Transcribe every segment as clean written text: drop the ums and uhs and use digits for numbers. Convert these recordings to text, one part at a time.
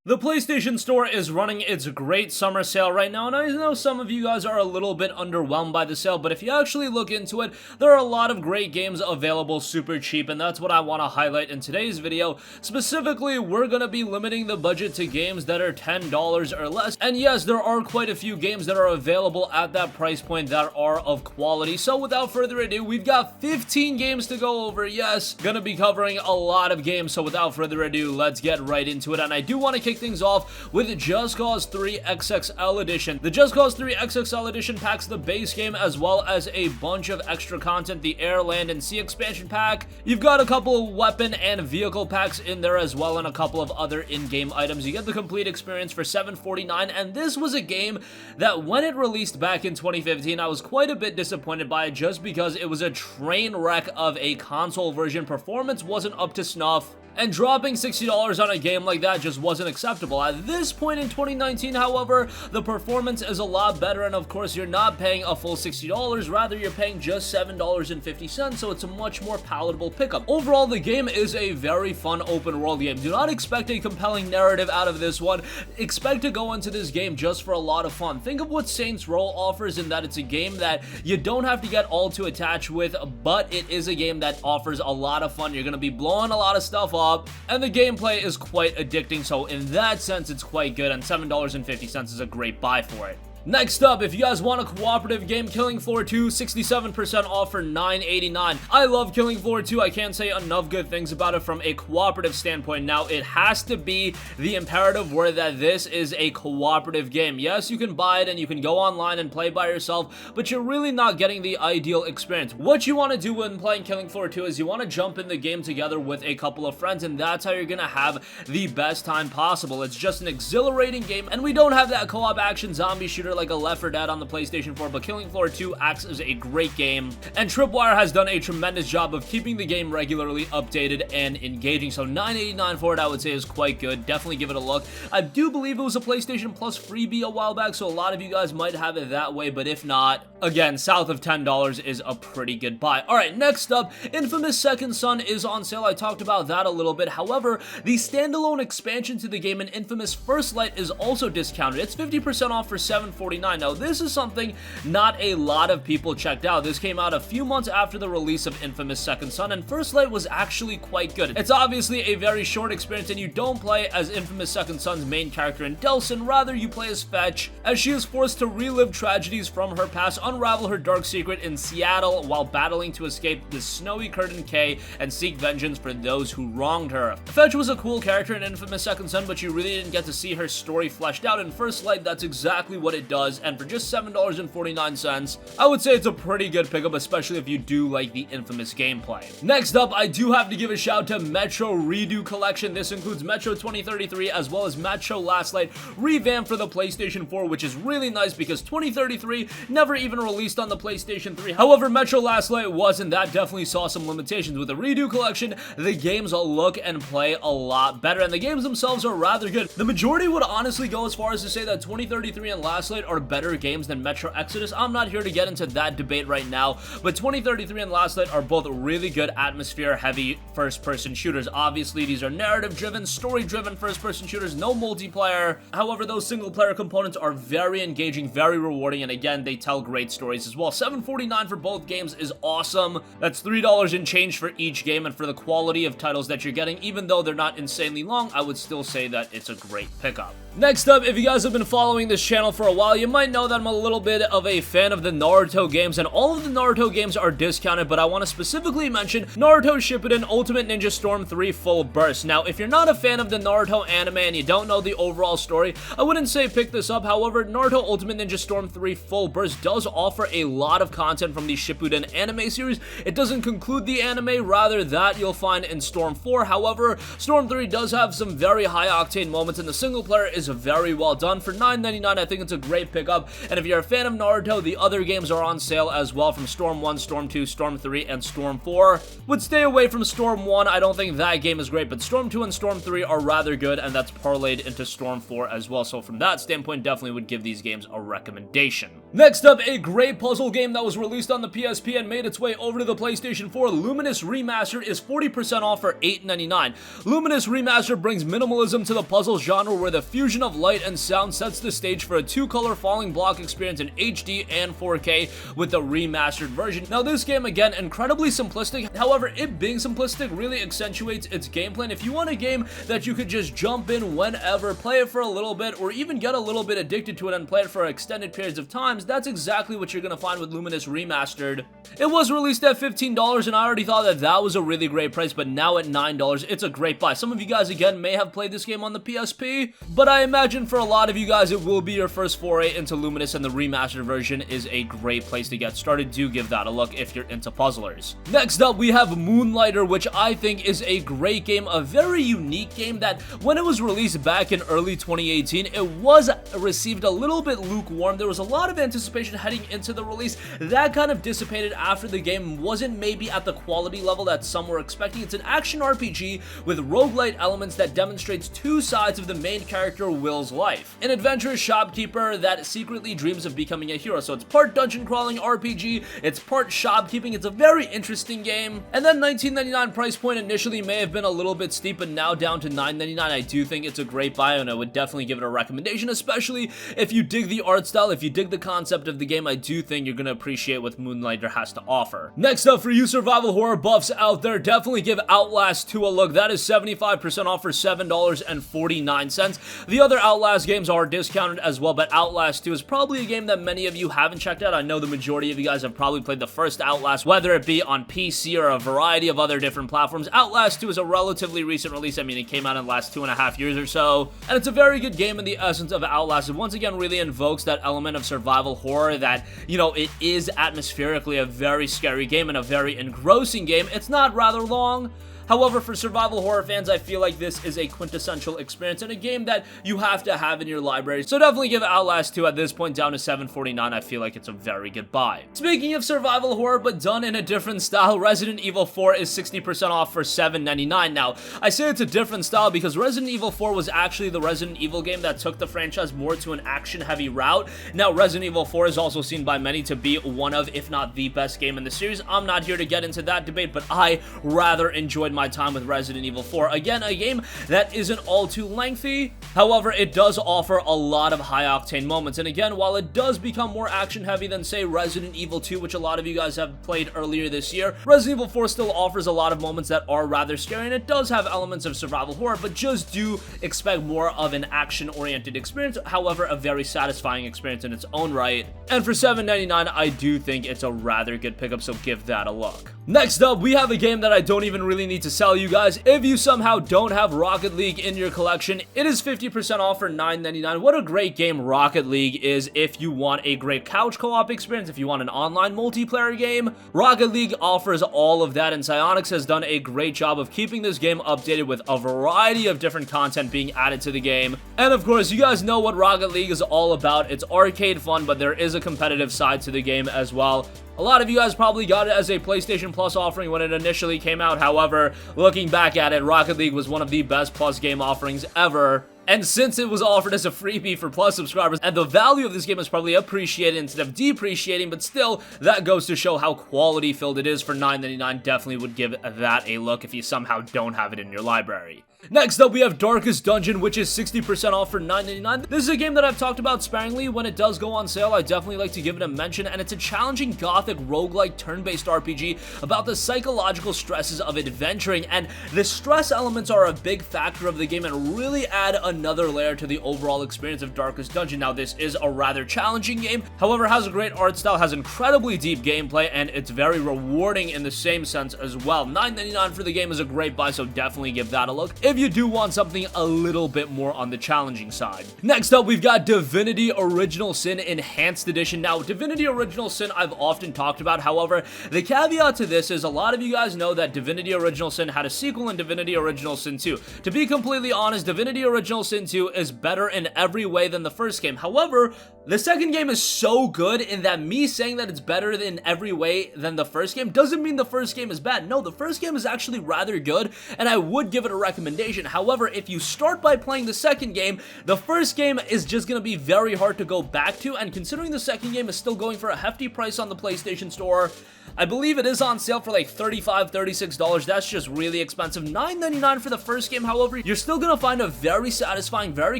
The PlayStation Store is running its great summer sale right now, and I know some of you guys are a little bit underwhelmed by the sale, but if you actually look into it, there are a lot of great games available super cheap, and that's what I want to highlight in today's video. Specifically, we're going to be limiting the budget to games that are $10 or less, and yes, there are quite a few games that are available at that price point that are of quality. So without further ado, we've got 15 games to go over. Yes, gonna be covering a lot of games, so without further ado, let's get right into it, and I do want to kick things off with Just Cause 3 XXL Edition. The Just Cause 3 XXL Edition packs the base game as well as a bunch of extra content, the Air, Land, and Sea expansion pack. You've got a couple of weapon and vehicle packs in there as well, and a couple of other in-game items. You get the complete experience for $7.49, and this was a game that when it released back in 2015, I was quite a bit disappointed by it just because it was a train wreck of a console version. Performance wasn't up to snuff, and dropping $60 on a game like that just wasn't acceptable. At this point in 2019, however, the performance is a lot better, and of course, you're not paying a full $60, rather you're paying just $7.50, so it's a much more palatable pickup. Overall, the game is a very fun open world game. Do not expect a compelling narrative out of this one. Expect to go into this game just for a lot of fun. Think of what Saints Row offers in that it's a game that you don't have to get all too attached with, but it is a game that offers a lot of fun. You're going to be blowing a lot of stuff up, and the gameplay is quite addicting, so in that sense it's quite good, and $7.50 is a great buy for it. Next up, if you guys want a cooperative game, Killing Floor 2, 67% off for $9.89. I love Killing Floor 2. I can't say enough good things about it from a cooperative standpoint. Now, it has to be the imperative word that this is a cooperative game. Yes, you can buy it and you can go online and play by yourself, but you're really not getting the ideal experience. What you want to do when playing Killing Floor 2 is you want to jump in the game together with a couple of friends, and that's how you're going to have the best time possible. It's just an exhilarating game, and we don't have that co-op action zombie shooter like a Left 4 Dead on the PlayStation 4, but Killing Floor 2 acts as a great game, and Tripwire has done a tremendous job of keeping the game regularly updated and engaging, so $9.89 for it I would say is quite good. Definitely give it a look. I do believe it was a PlayStation Plus freebie a while back, so a lot of you guys might have it that way, but if not, again, south of $10 is a pretty good buy. Alright, next up, Infamous Second Son is on sale. I talked about that a little bit. However, the standalone expansion to the game in Infamous First Light is also discounted. It's 50% off for $7.49. Now, this is something not a lot of people checked out. This came out a few months after the release of Infamous Second Son, and First Light was actually quite good. It's obviously a very short experience, and you don't play as Infamous Second Son's main character in Delsin, rather you play as Fetch, as she is forced to relive tragedies from her past, unravel her dark secret in Seattle while battling to escape the snowy Curtain K and seek vengeance for those who wronged her. Fetch was a cool character in Infamous Second Son, but you really didn't get to see her story fleshed out. In First Light, that's exactly what it does, and for just $7.49, I would say it's a pretty good pickup, especially if you do like the Infamous gameplay. Next up, I do have to give a shout to Metro Redo Collection. This includes Metro 2033 as well as Metro Last Light revamped for the PlayStation 4, which is really nice because 2033 never even released on the PlayStation 3. However, Metro Last Light was, and that definitely saw some limitations. With the Redo Collection, the games look and play a lot better, and the games themselves are rather good. The majority would honestly go as far as to say that 2033 and Last Light are better games than Metro Exodus. I'm not here to get into that debate right now, but 2033 and Last Light are both really good atmosphere-heavy first-person shooters. Obviously, these are narrative-driven, story-driven first-person shooters, no multiplayer. However, those single-player components are very engaging, very rewarding, and again, they tell great stories as well. $7.49 for both games is awesome. That's $3 and change for each game, and for the quality of titles that you're getting, even though they're not insanely long, I would still say that it's a great pickup. Next up, if you guys have been following this channel for a while, you might know that I'm a little bit of a fan of the Naruto games, and all of the Naruto games are discounted, but I want to specifically mention Naruto Shippuden Ultimate Ninja Storm 3 Full Burst. Now, if you're not a fan of the Naruto anime and you don't know the overall story, I wouldn't say pick this up. However, Naruto Ultimate Ninja Storm 3 Full Burst does offer a lot of content from the Shippuden anime series. It doesn't conclude the anime, rather that you'll find in Storm 4. However, Storm 3 does have some very high-octane moments, and the single player is very well done. For $9.99, I think it's a great pickup, and if you're a fan of Naruto, the other games are on sale as well, from Storm 1, Storm 2, Storm 3, and Storm 4. Would stay away from Storm 1, I don't think that game is great, but Storm 2 and Storm 3 are rather good, and that's parlayed into Storm 4 as well, so from that standpoint, definitely would give these games a recommendation. Next up, a great puzzle game that was released on the PSP and made its way over to the PlayStation 4, Lumines Remastered, is 40% off for $8.99. Lumines Remastered brings minimalism to the puzzle genre where the fusion of light and sound sets the stage for a two-color falling block experience in HD and 4K with the remastered version. Now this game, again, incredibly simplistic. However, it being simplistic really accentuates its gameplay, and if you want a game that you could just jump in whenever, play it for a little bit, or even get a little bit addicted to it and play it for extended periods of time, that's exactly what you're gonna find with Lumines Remastered. It was released at $15, and I already thought that that was a really great price, but now at $9, it's a great buy. Some of you guys, again, may have played this game on the PSP, but I imagine for a lot of you guys, it will be your first foray into Lumines, and the remastered version is a great place to get started. Do give that a look if you're into puzzlers. Next up, we have Moonlighter, which I think is a great game, a very unique game that when it was released back in early 2018, it was received a little bit lukewarm. There was a lot of anticipation heading into the release. That kind of dissipated after the game wasn't maybe at the quality level that some were expecting. It's an action RPG with roguelite elements that demonstrates two sides of the main character Will's life. An adventurous shopkeeper that secretly dreams of becoming a hero. So it's part dungeon crawling RPG, it's part shopkeeping. It's a very interesting game. And then $19.99 price point initially may have been a little bit steep, but now down to $9.99. I do think it's a great buy, and I would definitely give it a recommendation, especially if you dig the art style, if you dig the concept of the game. I do think you're going to appreciate what Moonlighter has to offer. Next up, for you survival horror buffs out there, definitely give Outlast 2 a look. That is 75% off for $7.49. The other Outlast games are discounted as well, but Outlast 2 is probably a game that many of you haven't checked out. I know the majority of you guys have probably played the first Outlast, whether it be on PC or a variety of other different platforms. Outlast 2 is a relatively recent release. I mean, it came out in the last 2.5 years or so, and it's a very good game in the essence of Outlast. It once again really invokes that element of survival horror that, you know, it is atmospherically a very scary game and a very engrossing game. It's not rather long. However, for survival horror fans, I feel like this is a quintessential experience and a game that you have to have in your library. So definitely give Outlast 2 at this point down to $7.49. I feel like it's a very good buy. Speaking of survival horror, but done in a different style, Resident Evil 4 is 60% off for $7.99. Now, I say it's a different style because Resident Evil 4 was actually the Resident Evil game that took the franchise more to an action-heavy route. Now, Resident Evil 4 is also seen by many to be one of, if not the best game in the series. I'm not here to get into that debate, but I rather enjoyed my time with Resident Evil 4. Again, a game that isn't all too lengthy. However, it does offer a lot of high-octane moments. And again, while it does become more action-heavy than, say, Resident Evil 2, which a lot of you guys have played earlier this year, Resident Evil 4 still offers a lot of moments that are rather scary, and it does have elements of survival horror, but just do expect more of an action-oriented experience. However, a very satisfying experience in its own right. And for $7.99, I do think it's a rather good pickup, so give that a look. Next up, we have a game that I don't even really need to sell you guys. If you somehow don't have Rocket League in your collection, it is 50% off for $9.99. What a great game Rocket League is if you want a great couch co-op experience, if you want an online multiplayer game. Rocket League offers all of that, and Psyonix has done a great job of keeping this game updated with a variety of different content being added to the game. And of course, you guys know what Rocket League is all about. It's arcade fun, but there is a competitive side to the game as well. A lot of you guys probably got it as a PlayStation Plus offering when it initially came out. However, looking back at it, Rocket League was one of the best Plus game offerings ever. And since it was offered as a freebie for Plus subscribers, and the value of this game is probably appreciated instead of depreciating, but still, that goes to show how quality-filled it is for $9.99. Definitely would give that a look if you somehow don't have it in your library. Next up, we have Darkest Dungeon, which is 60% off for $9.99. This is a game that I've talked about sparingly. When it does go on sale, I definitely like to give it a mention, and it's a challenging gothic roguelike turn-based RPG about the psychological stresses of adventuring, and the stress elements are a big factor of the game and really add another layer to the overall experience of Darkest Dungeon. Now, this is a rather challenging game, however, has a great art style, has incredibly deep gameplay, and it's very rewarding in the same sense as well. $9.99 for the game is a great buy, so definitely give that a look if you do want something a little bit more on the challenging side. Next up, we've got Divinity Original Sin Enhanced Edition. Now, Divinity Original Sin I've often talked about. However, the caveat to this is a lot of you guys know that Divinity Original Sin had a sequel in Divinity Original Sin 2. To be completely honest, Divinity Original Sin 2 is better in every way than the first game. However, the second game is so good in that me saying that it's better in every way than the first game doesn't mean the first game is bad. No, the first game is actually rather good, and I would give it a recommendation. However, if you start by playing the second game, the first game is just going to be very hard to go back to, and considering the second game is still going for a hefty price on the PlayStation Store, I believe it is on sale for like $35, $36. That's just really expensive. $9.99 for the first game, however, you're still gonna find a very satisfying, very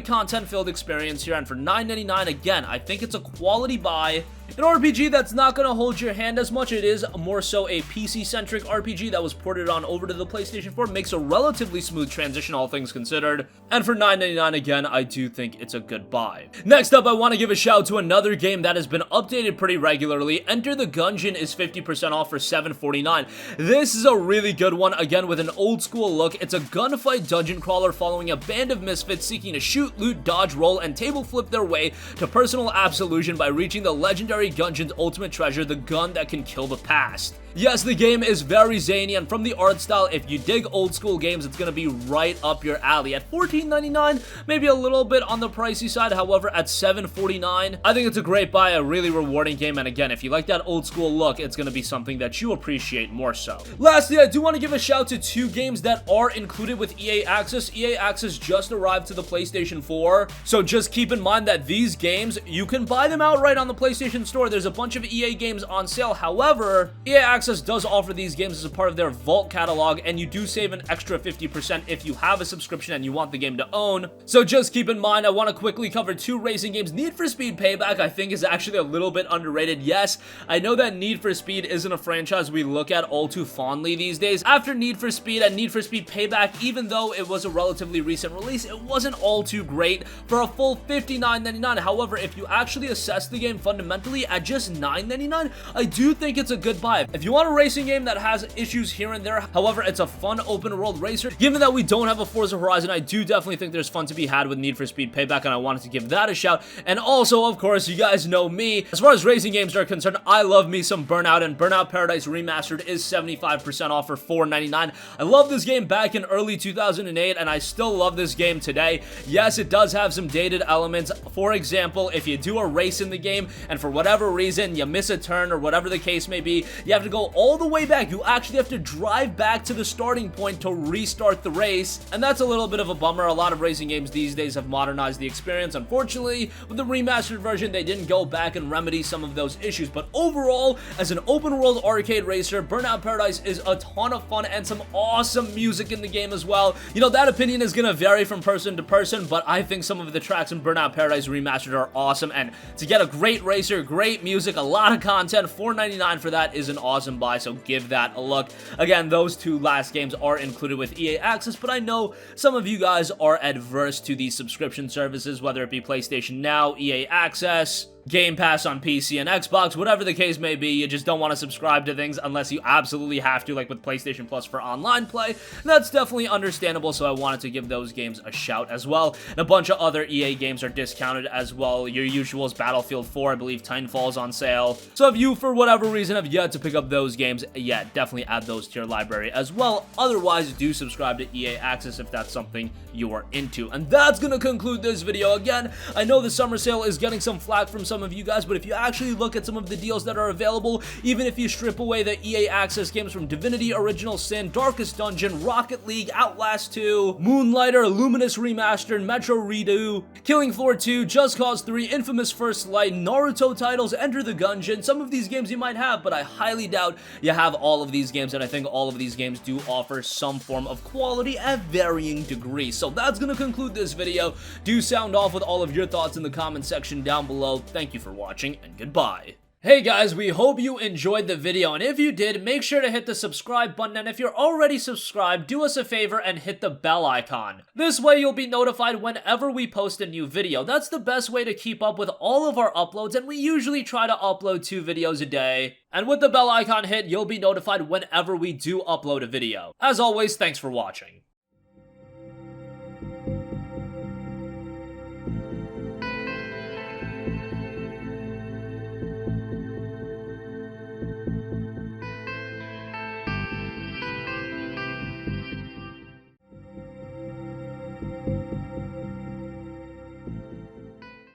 content-filled experience here, and for $9.99, again, I think it's a quality buy. An RPG that's not going to hold your hand as much. It is more so a PC-centric RPG that was ported on over to the PlayStation 4. Makes a relatively smooth transition, all things considered. And for $9.99, again, I do think it's a good buy. Next up, I want to give a shout to another game that has been updated pretty regularly. Enter the Gungeon is 50% off for $7.49. This is a really good one, again, with an old-school look. It's a gunfight dungeon crawler following a band of misfits seeking to shoot, loot, dodge, roll, and table flip their way to personal absolution by reaching the legendary Gungeon's ultimate treasure, the gun that can kill the past. Yes, the game is very zany, and from the art style, if you dig old school games, it's going to be right up your alley. At $14.99, maybe a little bit on the pricey side. However, at $7.49, I think it's a great buy, a really rewarding game, and again, if you like that old school look, it's going to be something that you appreciate more so. Lastly, I do want to give a shout to two games that are included with EA Access. EA Access just arrived to the PlayStation 4, so just keep in mind that these games, you can buy them outright on the PlayStation Store. There's a bunch of EA games on sale. However, EA Access does offer these games as a part of their Vault catalog, and you do save an extra 50% if you have a subscription and you want the game to own. So just keep in mind, I want to quickly cover two racing games. Need for Speed Payback, I think, is actually a little bit underrated. Yes, I know that Need for Speed isn't a franchise we look at all too fondly these days. After Need for Speed and Need for Speed Payback, even though it was a relatively recent release, it wasn't all too great for a full $59.99. However, if you actually assess the game fundamentally at just $9.99, I do think it's a good buy. If you want a racing game that has issues here and there, however, it's a fun open world racer. Given that we don't have a Forza Horizon, I do definitely think there's fun to be had with Need for Speed Payback, and I wanted to give that a shout. And also, of course, you guys know me. As far as racing games are concerned, I love me some Burnout, and Burnout Paradise Remastered is 75% off for $4.99. I love this game back in early 2008, and I still love this game today. Yes, it does have some dated elements. For example, if you do a race in the game, and for whatever reason, you miss a turn or whatever the case may be, you have to go all the way back. You actually have to drive back to the starting point to restart the race, and that's a little bit of a bummer. A lot of racing games these days have modernized the experience. Unfortunately, with the remastered version, they didn't go back and remedy some of those issues, but overall, as an open world arcade racer, Burnout Paradise is a ton of fun and some awesome music in the game as well. You know, that opinion is gonna vary from person to person, but I think some of the tracks in Burnout Paradise Remastered are awesome, and to get a great racer, great music, a lot of content, $4.99 for that is an awesome buy, so give that a look. Again, those two last games are included with EA Access, but I know some of you guys are adverse to these subscription services, whether it be PlayStation Now, EA Access, Game Pass on PC and Xbox, whatever the case may be. You just don't want to subscribe to things unless you absolutely have to, like with PlayStation Plus for online play. That's definitely understandable, so I wanted to give those games a shout as well. And a bunch of other EA games are discounted as well. Your usuals, Battlefield 4, I believe Titanfall's on sale. So if you, for whatever reason, have yet to pick up those games, yeah, definitely add those to your library as well. Otherwise, do subscribe to EA Access if that's something you are into. And that's gonna conclude this video. Again, I know the summer sale is getting some flack from some of you guys, but if you actually look at some of the deals that are available, even if you strip away the EA Access games from Divinity Original Sin, Darkest Dungeon, Rocket League, Outlast 2, Moonlighter, Luminous Remastered, Metro Redo, Killing Floor 2, Just Cause 3, Infamous First Light, Naruto titles, Enter the Gungeon, some of these games you might have, but I highly doubt you have all of these games, and I think all of these games do offer some form of quality at varying degrees. So that's gonna conclude this video. Do sound off with all of your thoughts in the comment section down below. Thank you for watching, and goodbye. Hey guys, we hope you enjoyed the video, and if you did, make sure to hit the subscribe button, and if you're already subscribed, do us a favor and hit the bell icon. This way you'll be notified whenever we post a new video. That's the best way to keep up with all of our uploads, and we usually try to upload 2 videos a day. And with the bell icon hit, you'll be notified whenever we do upload a video. As always, thanks for watching.